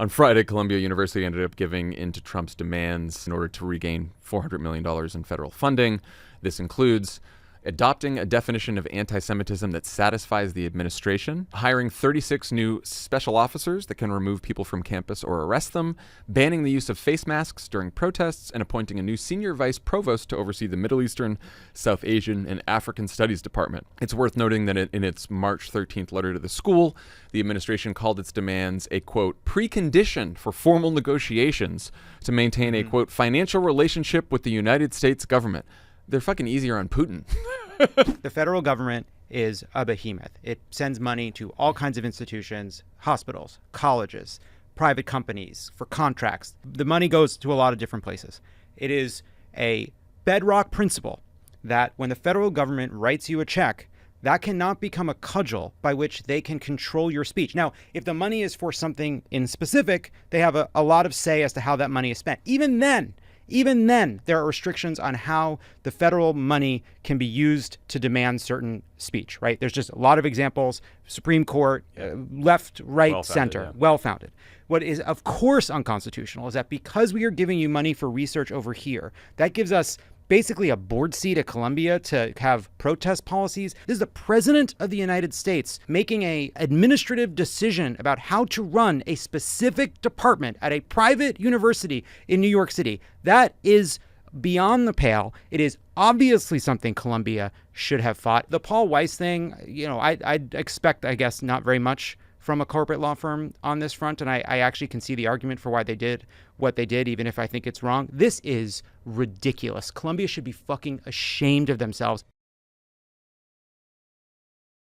On Friday, Columbia University ended up giving in to Trump's demands in order to regain $400 million in federal funding. This includes adopting a definition of anti-Semitism that satisfies the administration, hiring 36 new special officers that can remove people from campus or arrest them, banning the use of face masks during protests, and appointing a new senior vice provost to oversee the Middle Eastern, South Asian, and African Studies Department. It's worth noting that in its March 13th letter to the school, the administration called its demands a, quote, precondition for formal negotiations to maintain a, quote, financial relationship with the United States government. They're fucking easier on Putin. The federal government is a behemoth. It sends money to all kinds of institutions, hospitals, colleges, private companies, for contracts. The money goes to a lot of different places. It is a bedrock principle that when the federal government writes you a check, that cannot become a cudgel by which they can control your speech. Now, if the money is for something in specific, they have a lot of say as to how that money is spent. Even then, there are restrictions on how the federal money can be used to demand certain speech, right? There's just a lot of examples, Supreme Court, left, right, center, well-founded. What is, of course, unconstitutional is that because we are giving you money for research over here, that gives us basically a board seat at Columbia to have protest policies. This is the president of the United States making an administrative decision about how to run a specific department at a private university in New York City. That is beyond the pale. It is obviously something Columbia should have fought. The Paul Weiss thing, I'd expect, I guess, not very much from a corporate law firm on this front, and I actually can see the argument for why they did what they did, even if I think it's wrong. This is ridiculous. Columbia should be fucking ashamed of themselves.